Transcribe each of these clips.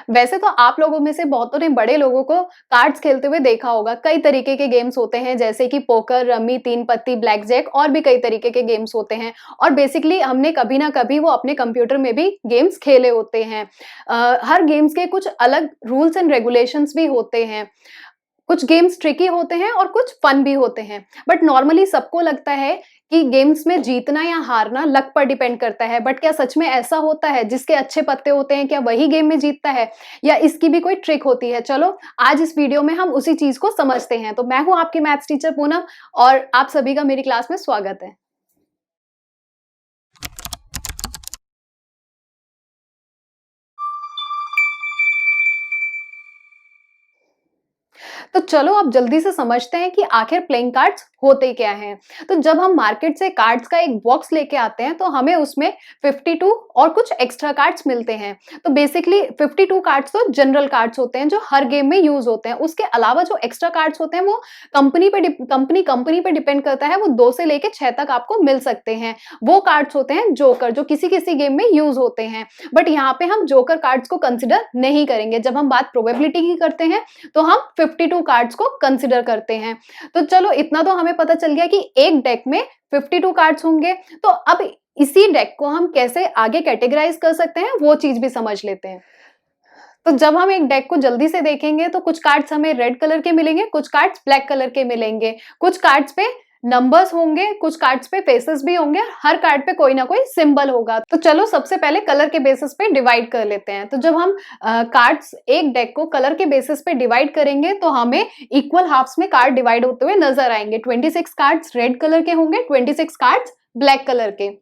वैसे तो आप लोगों में से बहुतों ने बड़े लोगों को कार्ड्स खेलते हुए देखा होगा। कई तरीके के गेम्स होते हैं जैसे कि पोकर, रम्मी, तीन पत्ती, ब्लैक जैक और भी कई तरीके के गेम्स होते हैं और बेसिकली हमने कभी ना कभी वो अपने कंप्यूटर में भी गेम्स खेले होते हैं। हर गेम्स के कुछ अलग रूल्स एंड रेगुलेशंस भी होते हैं। कुछ गेम्स ट्रिकी होते हैं और कुछ फन भी होते हैं। बट नॉर्मली सबको लगता है कि गेम्स में जीतना या हारना लक पर डिपेंड करता है। बट क्या सच में ऐसा होता है? जिसके अच्छे पत्ते होते हैं क्या वही गेम में जीतता है या इसकी भी कोई ट्रिक होती है? चलो आज इस वीडियो में हम उसी चीज को समझते हैं। तो मैं हूं आपकी मैथ्स टीचर पूनम और आप सभी का मेरी क्लास में स्वागत है। तो चलो अब जल्दी से समझते हैं कि आखिर प्लेइंग कार्ड्स होते क्या हैं। तो जब हम मार्केट से कार्ड्स का एक बॉक्स लेके आते हैं तो हमें उसमें 52 और कुछ एक्स्ट्रा कार्ड्स मिलते हैं। तो बेसिकली 52 कार्ड्स तो जनरल कार्ड्स होते हैं जो हर गेम में यूज होते हैं। उसके अलावा जो एक्स्ट्रा कार्ड्स होते हैं वो कंपनी पे डिपेंड करता है। वो 2 से लेके 6 तक आपको मिल सकते हैं। वो कार्ड्स होते हैं जोकर, जो किसी किसी गेम में यूज होते हैं। बट यहाँ पे हम जोकर कार्ड्स को कंसिडर नहीं करेंगे। जब हम बात प्रोबेबिलिटी की करते हैं तो हम 52 कार्ड्स को कंसिडर करते हैं। तो चलो इतना तो हमें पता चल गया कि एक डेक में 52 कार्ड्स होंगे। तो अब इसी डेक को हम कैसे आगे कैटेगराइज कर सकते हैं वो चीज भी समझ लेते हैं। तो जब हम एक डेक को जल्दी से देखेंगे तो कुछ कार्ड्स हमें रेड कलर के मिलेंगे, कुछ कार्ड्स ब्लैक कलर के मिलेंगे, कुछ कार्ड्स पे नंबर्स होंगे, कुछ कार्ड्स पे फेसेस भी होंगे, हर कार्ड पे कोई ना कोई सिंबल होगा। तो चलो सबसे पहले कलर के बेसिस पे डिवाइड कर लेते हैं। तो जब हम कार्ड्स एक डेक को कलर के बेसिस पे डिवाइड करेंगे तो हमें इक्वल हाफ्स में कार्ड डिवाइड होते हुए नजर आएंगे। 26 कार्ड्स रेड कलर के होंगे, 26 कार्ड्स ब्लैक कलर के।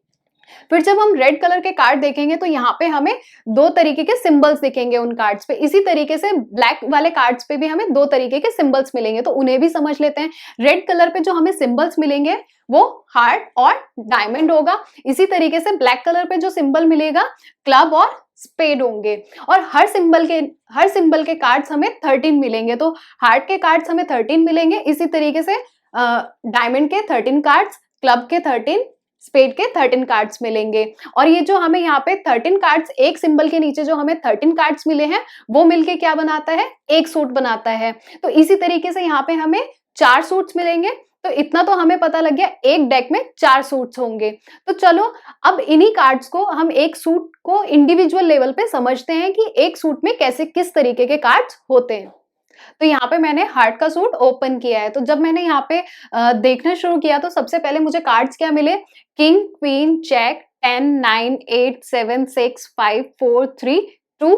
फिर जब हम रेड कलर के कार्ड देखेंगे तो यहाँ पे हमें 2 तरीके के सिंबल्स दिखेंगे उन कार्ड्स पे। इसी तरीके से ब्लैक वाले कार्ड्स पे भी हमें 2 तरीके के सिंबल्स मिलेंगे, तो उन्हें भी समझ लेते हैं। रेड कलर पे जो हमें सिंबल्स मिलेंगे वो हार्ट और डायमंड होगा। इसी तरीके से ब्लैक कलर पे जो सिंबल मिलेगा क्लब और स्पेड होंगे। और हर सिंबल के कार्ड्स हमें 13 मिलेंगे। तो हार्ट के कार्ड्स हमें 13 मिलेंगे। इसी तरीके से डायमंड के 13 कार्ड्स, क्लब के 13, स्पेड के 13 कार्ड्स मिलेंगे। और ये जो हमें यहाँ पे 13 कार्ड्स, एक सिंबल के नीचे जो हमें 13 कार्ड्स मिले हैं वो मिलके क्या बनाता है? एक सूट बनाता है। तो इसी तरीके से यहाँ पे हमें 4 सूट्स मिलेंगे। तो इतना तो हमें पता लग गया, एक डेक में 4 सूट्स होंगे। तो चलो अब इन्हीं कार्ड्स को हम एक सूट को इंडिविजुअल लेवल पे समझते हैं कि एक सूट में कैसे किस तरीके के कार्ड्स होते हैं। तो यहाँ पे मैंने हार्ट का सूट ओपन किया है। तो जब मैंने यहाँ पे देखना शुरू किया तो सबसे पहले मुझे कार्ड्स क्या मिले? King, queen, Jack, 10, 9, 8, 7, 6, 5, 4, 3, 2।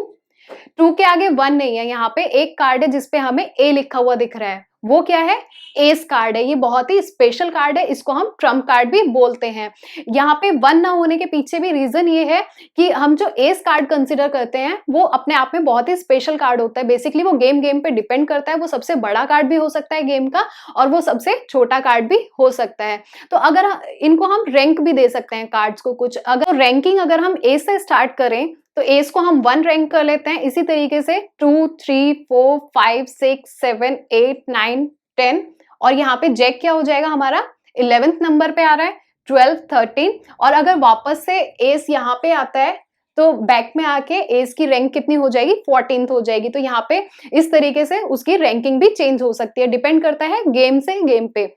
2 के आगे 1 नहीं है। यहाँ पे एक कार्ड है जिसपे हमें ए लिखा हुआ दिख रहा है। वो क्या है? एस कार्ड है। ये बहुत ही स्पेशल कार्ड है, इसको हम ट्रम्प कार्ड भी बोलते हैं। यहाँ पे 1 ना होने के पीछे भी रीजन ये है कि हम जो एस कार्ड कंसिडर करते हैं वो अपने आप में बहुत ही स्पेशल कार्ड होता है। बेसिकली वो गेम पे डिपेंड करता है। वो सबसे बड़ा कार्ड भी हो सकता है गेम का और वो सबसे छोटा कार्ड भी हो सकता है। तो अगर इनको हम रैंक भी दे सकते हैं कार्ड्स को। कुछ अगर रैंकिंग अगर हम ए से स्टार्ट करें तो एस को हम 1 रैंक कर लेते हैं। इसी तरीके से 2, 3, 4, 5, 6, 7, 8, 9, 10 और यहाँ पे जैक क्या हो जाएगा हमारा? 11th नंबर पे आ रहा है, 12, 13। और अगर वापस से एस यहाँ पे आता है तो बैक में आके एस की रैंक कितनी हो जाएगी? 14th हो जाएगी। तो यहाँ पे इस तरीके से उसकी रैंकिंग भी चेंज हो सकती है, डिपेंड करता है गेम से गेम पे।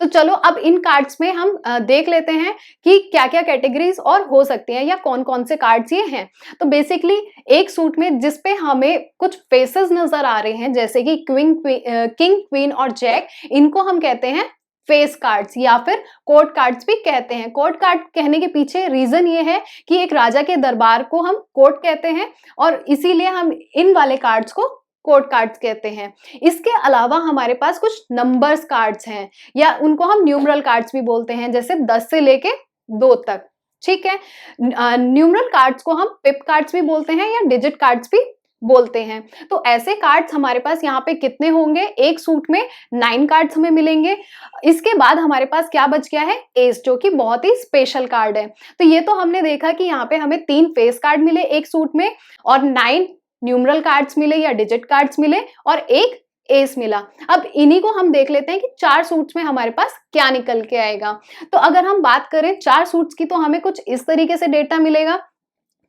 तो चलो अब इन कार्ड्स में हम देख लेते हैं कि क्या क्या कैटेगरीज और हो सकती हैं या कौन कौन से कार्ड्स ये हैं। तो बेसिकली एक सूट में जिसपे हमें कुछ फेसेस नजर आ रहे हैं जैसे कि किंग, क्वीन और जैक, इनको हम कहते हैं फेस कार्ड्स या फिर कोर्ट कार्ड्स भी कहते हैं। कोर्ट कार्ड कहने के पीछे रीजन ये है कि एक राजा के दरबार को हम कोर्ट कहते हैं और इसीलिए हम इन वाले कार्ड्स को कोर्ट कार्ड्स कहते हैं। इसके अलावा हमारे पास कुछ नंबर्स कार्ड्स हैं या उनको हम न्यूमरल कार्ड्स भी बोलते हैं, जैसे 10 से लेके 2 तक। ठीक है, न्यूमरल कार्ड्स को हम पिप कार्ड्स भी बोलते हैं या डिजिट कार्ड्स भी बोलते हैं। तो ऐसे कार्ड्स हमारे पास यहाँ पे कितने होंगे? एक सूट में 9 कार्ड्स हमें मिलेंगे। इसके बाद हमारे पास क्या बच गया है? एस, जो कि बहुत ही स्पेशल कार्ड है। तो ये तो हमने देखा कि यहाँ पे हमें 3 फेस कार्ड मिले एक सूट में और 9 न्यूमरल कार्ड्स मिले या डिजिट कार्ड्स मिले और एक एस मिला। अब इन्हीं को हम देख लेते हैं कि 4 सूट्स में हमारे पास क्या निकल के आएगा। तो अगर हम बात करें 4 सूट्स की तो हमें कुछ इस तरीके से डेटा मिलेगा।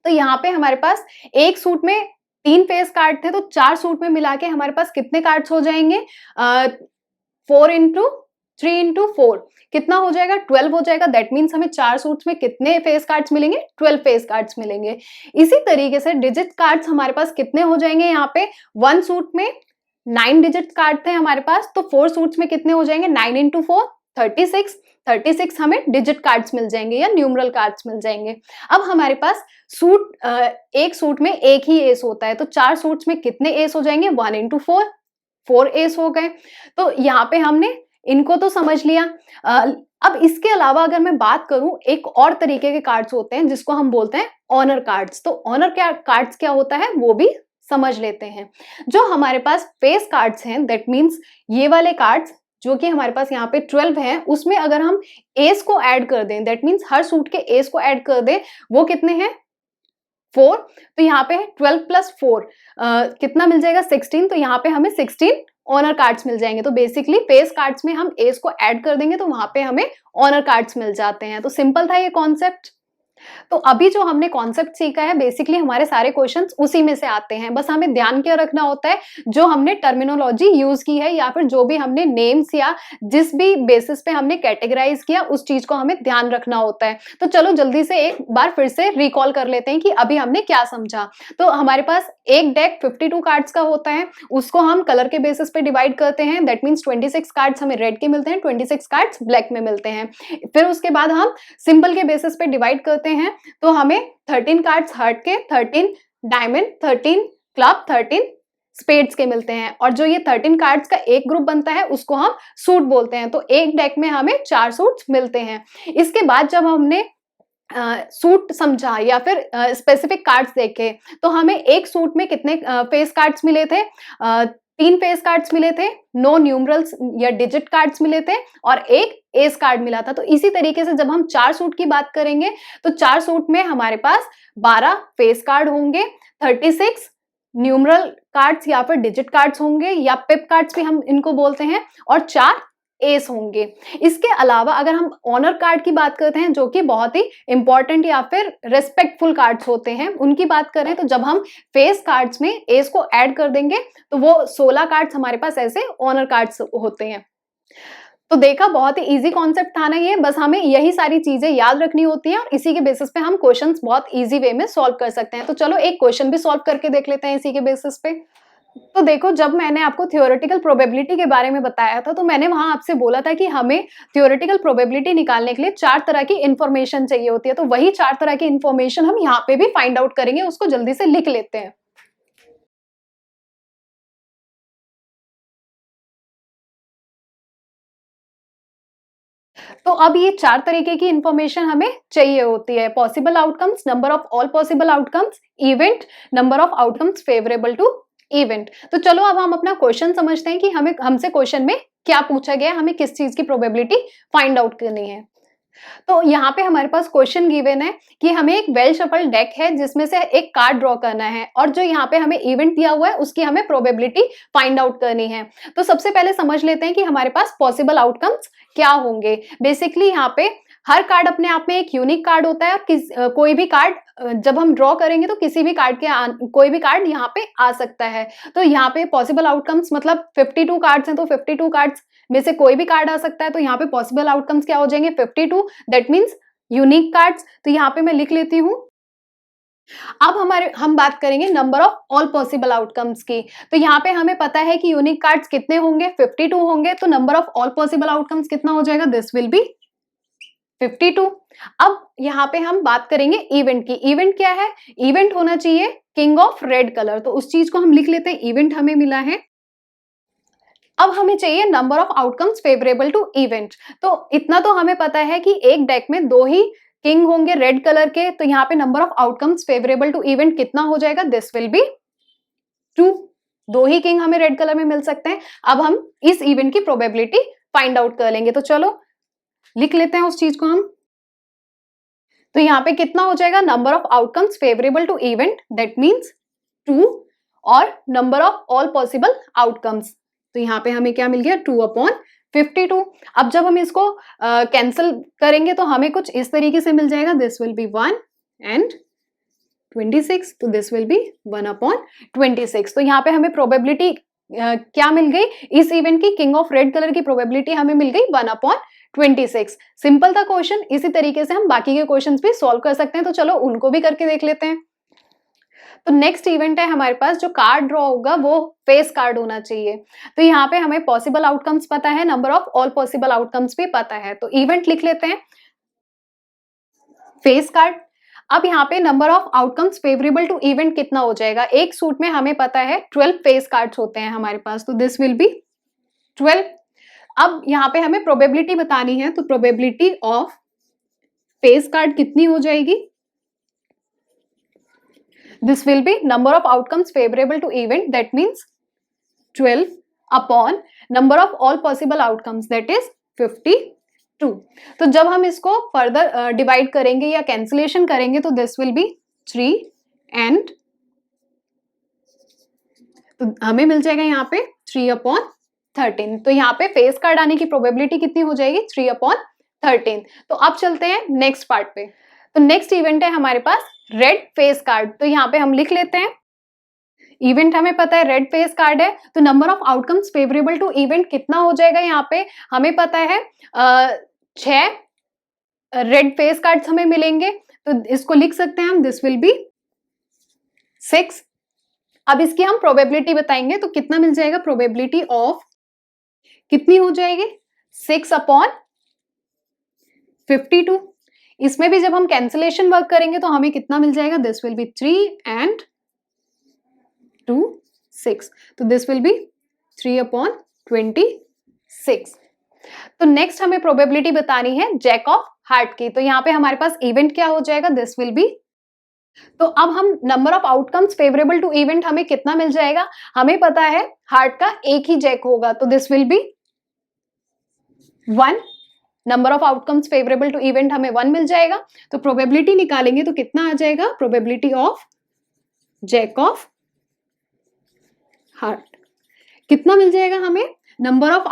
तो यहाँ पे हमारे पास एक सूट में 3 फेस कार्ड थे तो 4 सूट में मिला के हमारे पास कितने कार्ड्स हो जाएंगे? 4 इंटू 3 इंटू 4 कितना हो जाएगा? 12 हो जाएगा। दैट मीन्स हमें 4 सूट्स में कितने फेस कार्ड्स मिलेंगे? 12 फेस कार्ड्स मिलेंगे। इसी तरीके से डिजिट कार्ड्स हमारे पास कितने हो जाएंगे? यहाँ पे 1 सूट में 9 डिजिट कार्ड थे हमारे पास, तो 4 सूट्स में कितने हो जाएंगे? 9 इंटू 4 36। 36 हमें डिजिट कार्ड्स मिल जाएंगे या न्यूमरल कार्ड्स मिल जाएंगे। अब हमारे पास सूट एक सूट में एक ही एस होता है, तो 4 सूट्स में कितने एस हो जाएंगे? 1 इंटू 4 4 एस हो गए। तो यहाँ पे हमने इनको तो समझ लिया। अब इसके अलावा अगर मैं बात करूं, एक और तरीके के कार्ड्स होते हैं जिसको हम बोलते हैं ऑनर कार्ड्स। तो ऑनर कार्ड्स क्या होता है वो भी समझ लेते हैं। जो हमारे पास फेस कार्ड्स हैं, दैट मीन्स ये वाले कार्ड्स जो कि हमारे पास यहाँ पे 12 हैं, उसमें अगर हम एस को ऐड कर दें, दैट मीन्स हर सूट के एस को ऐड कर दें, वो कितने हैं? 4। तो यहाँ पे है 12 प्लस 4 कितना मिल जाएगा? 16। तो यहाँ पे हमें 16 ऑनर कार्ड्स मिल जाएंगे। तो बेसिकली फेस कार्ड्स में हम एस को ऐड कर देंगे तो वहां पे हमें ऑनर कार्ड्स मिल जाते हैं। तो सिंपल था ये कॉन्सेप्ट। तो अभी जो हमने कॉन्सेप्ट सीखा है, बेसिकली हमारे सारे क्वेश्चंस उसी में से आते हैं। बस हमें ध्यान क्या रखना होता है, जो हमने टर्मिनोलॉजी यूज की है या फिर जो भी हमने नेम्स या जिस भी बेसिस पे हमने कैटेगराइज किया, उस चीज को हमें ध्यान रखना होता है। तो चलो जल्दी से एक बार फिर से रिकॉल कर लेते हैं कि अभी हमने क्या समझा। तो हमारे पास एक डेक 52 कार्ड्स का होता है, उसको हम कलर के बेसिस पे डिवाइड करते हैं। दैट मीन्स 26 कार्ड्स हमें रेड के मिलते हैं, 26 कार्ड्स ब्लैक में मिलते हैं। फिर उसके बाद हम सिंबल के बेसिस पे डिवाइड करते हैं, तो हमें 13 कार्ड्स हार्ट के, 13 डायमंड, 13 क्लब, 13 स्पेड्स के मिलते हैं। और जो ये 13 कार्ड्स का एक ग्रुप बनता है उसको हम सूट बोलते हैं। तो एक डेक में हमें 4 सूट्स मिलते हैं। इसके बाद जब हमने सूट समझा या फिर स्पेसिफिक कार्ड्स देखे, तो हमें एक सूट में कितने फेस कार्ड्स मिले थे? 3 फेस कार्ड्स मिले थे, 9 न्यूमरल्स या डिजिट कार्ड्स मिले थे और एक एस कार्ड मिला था। तो इसी तरीके से जब हम 4 सूट की बात करेंगे तो 4 सूट में हमारे पास 12 फेस कार्ड होंगे, 36 न्यूमरल कार्ड्स या फिर डिजिट कार्ड्स होंगे या पिप कार्ड्स भी हम इनको बोलते हैं, और 4 एस होंगे। इसके अलावा अगर हम ऑनर कार्ड की बात करते हैं, जो कि बहुत ही इंपॉर्टेंट या फिर रेस्पेक्टफुल कार्ड्स होते हैं, उनकी बात करें तो जब हम फेस कार्ड्स में एस को ऐड कर देंगे तो वो 16 कार्ड्स हमारे पास ऐसे ऑनर कार्ड्स होते हैं। तो देखा, बहुत ही इजी कॉन्सेप्ट था ना ये। बस हमें यही सारी चीजें याद रखनी होती हैं और इसी के बेसिस पे हम क्वेश्चंस बहुत इजी वे में सॉल्व कर सकते हैं। तो चलो एक क्वेश्चन भी सॉल्व करके देख लेते हैं इसी के बेसिस पे। तो देखो, जब मैंने आपको थ्योरेटिकल प्रोबेबिलिटी के बारे में बताया था, तो मैंने वहां आपसे बोला था कि हमें थ्योरेटिकल प्रोबेबिलिटी निकालने के लिए 4 तरह की इंफॉर्मेशन चाहिए होती है। तो वही 4 तरह की इंफॉर्मेशन हम यहाँ पे भी फाइंड आउट करेंगे। उसको जल्दी से लिख लेते हैं। तो अब ये 4 तरीके की इंफॉर्मेशन हमें चाहिए होती है। Possible outcomes, number of all possible outcomes, event, number of outcomes favourable to event. तो चलो अब हम अपना क्वेश्चन समझते हैं कि हमें हमसे क्वेश्चन में क्या पूछा गया है, हमें किस चीज की प्रोबेबिलिटी फाइंड आउट करनी है। तो यहाँ पे हमारे पास क्वेश्चन गिवन है कि हमें एक वेल शफल डेक है जिसमें से एक कार्ड ड्रॉ करना है, और जो यहाँ पे हमें इवेंट दिया हुआ है उसकी हमें प्रोबेबिलिटी फाइंड आउट करनी है। तो सबसे पहले समझ लेते हैं कि हमारे पास पॉसिबल आउटकम्स क्या होंगे। बेसिकली यहाँ पे हर कार्ड अपने आप में एक यूनिक कार्ड होता है, और कोई भी कार्ड जब हम ड्रॉ करेंगे तो किसी भी कार्ड के कोई भी कार्ड यहाँ पे आ सकता है। तो यहाँ पे पॉसिबल आउटकम्स मतलब 52 कार्ड्स हैं, तो 52 कार्ड्स में से कोई भी कार्ड आ सकता है। तो यहाँ पे पॉसिबल आउटकम्स क्या हो जाएंगे? 52, दैट मीन्स यूनिक कार्ड्स। तो यहाँ पे मैं लिख लेती हूँ। अब हम बात करेंगे number of all possible outcomes की। तो यहाँ पे हमें पता है कि यूनिक कार्ड्स कितने होंगे? 52 होंगे। तो number of all possible outcomes कितना हो जाएगा? This will B 52। अब यहाँ पे हम बात करेंगे इवेंट की। इवेंट क्या है? इवेंट होना चाहिए किंग ऑफ रेड कलर। तो उस चीज को हम लिख लेते हैं, इवेंट हमें मिला है। अब हमें चाहिए number of outcomes favourable to event. तो इतना तो हमें पता है कि एक डेक में 2 ही किंग होंगे रेड कलर के। तो यहाँ पे number of outcomes favourable to event कितना हो जाएगा? This will be 2। 2 ही किंग हमें रेड कलर में मिल सकते हैं। अब हम इस इवेंट की प्रोबेबिलिटी फाइंड आउट कर लेंगे। तो चलो लिख लेते हैं उस चीज को हम। तो यहाँ पे कितना हो जाएगा? Number of outcomes favourable to event, that means 2, और number of all possible outcomes. तो यहाँ पे हमें क्या मिल गया? 2/52। अब जब हम इसको कैंसिल करेंगे तो हमें कुछ इस तरीके से मिल जाएगा, दिस विल बी 1 and 26, तो दिस विल बी 1/26। तो यहाँ पे हमें प्रोबेबिलिटी क्या मिल गई, इस इवेंट की किंग ऑफ रेड कलर की प्रोबेबिलिटी हमें मिल गई 1/26। सिंपल था क्वेश्चन। इसी तरीके से हम बाकी के क्वेश्चंस भी सॉल्व कर सकते हैं, तो चलो उनको भी करके देख लेते हैं। तो नेक्स्ट इवेंट है हमारे पास, जो कार्ड ड्रॉ होगा वो फेस कार्ड होना चाहिए। तो यहाँ पे हमें पॉसिबल आउटकम्स पता है, number of all possible outcomes भी पता है। तो इवेंट लिख लेते हैं फेस कार्ड। अब यहाँ पे number of outcomes favourable to event कितना हो जाएगा, एक सूट में हमें पता है 12 फेस कार्ड्स होते हैं हमारे पास, तो दिस विल बी 12। अब यहाँ पे हमें प्रोबेबिलिटी बतानी है, तो प्रोबेबिलिटी ऑफ फेस कार्ड कितनी हो जाएगी, this will be number of outcomes favourable to event, that means 12 upon number of all possible outcomes, that is 52। तो जब हम इसको फर्दर डिवाइड करेंगे या कैंसिलेशन करेंगे तो दिस विल बी 3 एंड तो हमें मिल जाएगा यहाँ पे 3/13। तो यहाँ पे फेस कार्ड आने की प्रोबेबिलिटी कितनी हो जाएगी, 3/13। तो अब चलते हैं नेक्स्ट पार्ट पे। तो नेक्स्ट इवेंट है हमारे पास रेड फेस कार्ड। तो यहाँ पे हम लिख लेते हैं, इवेंट हमें पता है रेड फेस कार्ड है, तो number of outcomes favourable to event कितना हो जाएगा, यहाँ पे हमें पता है 6 रेड फेस कार्ड्स हमें मिलेंगे, तो इसको लिख सकते हैं हम, दिस विल बी 6। अब इसकी हम प्रोबेबिलिटी बताएंगे, तो कितना मिल जाएगा, प्रोबेबिलिटी ऑफ कितनी हो जाएगी, 6/52। इसमें भी जब हम कैंसिलेशन वर्क करेंगे तो हमें कितना मिल जाएगा, दिस विल बी 3 एंड 2 6, तो दिस विल बी 3/26। तो नेक्स्ट हमें प्रोबेबिलिटी बतानी है जैक ऑफ हार्ट की। तो यहाँ पे हमारे पास इवेंट क्या हो जाएगा, दिस विल बी, तो अब हम number of outcomes favourable to event हमें कितना मिल जाएगा, हमें पता है हार्ट का एक ही जैक होगा, तो this will be 1। Number of outcomes favourable to event हमें 1 मिल जाएगा। तो प्रोबेबिलिटी निकालेंगे तो कितना आ जाएगा, probability of jack of heart कितना मिल जाएगा हमें, number of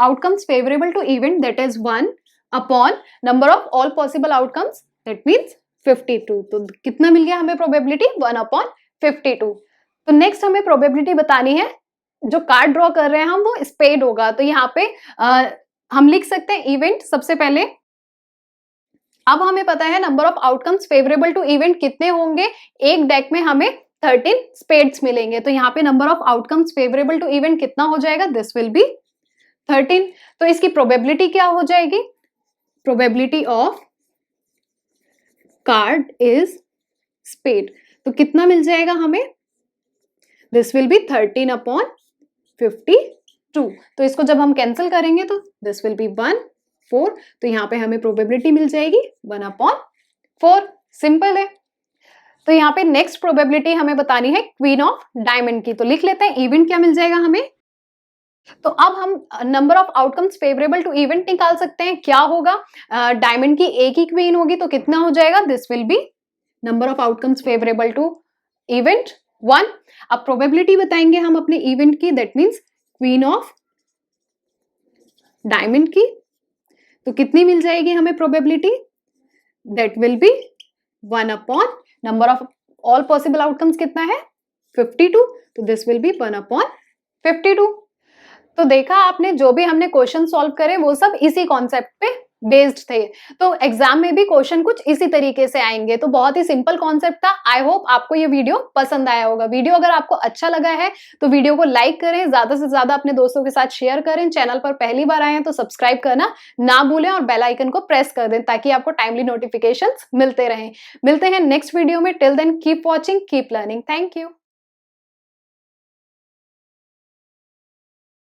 outcomes favourable to event, that is 1 upon number of all possible outcomes, that means 52। तो कितना मिल गया हमें प्रोबेबिलिटी, 1/52। तो नेक्स्ट हमें प्रोबेबिलिटी बतानी है, जो कार्ड ड्रॉ कर रहे हैं हम वो स्पेड होगा। तो यहाँ पे हम लिख सकते हैं इवेंट सबसे पहले। अब हमें पता है number of outcomes favourable to event कितने होंगे, एक डेक में हमें 13 स्पेड्स मिलेंगे, तो यहाँ पे number of outcomes favourable to event कितना हो जाएगा, दिस विल बी 13। तो इसकी प्रोबेबिलिटी क्या हो जाएगी, probability of card is spade, तो कितना मिल जाएगा हमें, दिस विल बी 13/52। तो इसको जब हम कैंसिल करेंगे तो दिस विल बी 1 4, तो यहाँ पे हमें प्रोबेबिलिटी मिल जाएगी 1/4। सिंपल है। तो यहाँ पे नेक्स्ट प्रोबेबिलिटी हमें बतानी है क्वीन ऑफ डायमंड की। तो लिख लेते हैं इवेंट क्या मिल जाएगा हमें। तो अब हम number of outcomes favourable to event निकाल सकते हैं, क्या होगा, डायमंड की एक ही क्वीन होगी, तो कितना हो जाएगा, this will be number of outcomes favourable to event 1। अब प्रोबेबिलिटी बताएंगे हम अपने इवेंट की, that means queen of diamond की, तो कितनी मिल जाएगी हमें probability, that will be 1 upon number of all possible outcomes कितना है, 52, तो दिस विल बी 1/52। तो देखा आपने, जो भी हमने क्वेश्चन सॉल्व करे वो सब इसी कॉन्सेप्ट पे बेस्ड थे। तो एग्जाम में भी क्वेश्चन कुछ इसी तरीके से आएंगे। तो बहुत ही सिंपल कॉन्सेप्ट था। आई होप आपको ये वीडियो पसंद आया होगा। वीडियो अगर आपको अच्छा लगा है तो वीडियो को लाइक करें, ज्यादा से ज्यादा अपने दोस्तों के साथ शेयर करें। चैनल पर पहली बार आए हैं तो सब्सक्राइब करना ना भूलें और बेल आइकन को प्रेस कर दें ताकि आपको टाइमली नोटिफिकेशंस मिलते रहें। मिलते हैं नेक्स्ट वीडियो में। Till then keep watching, keep learning. Thank you.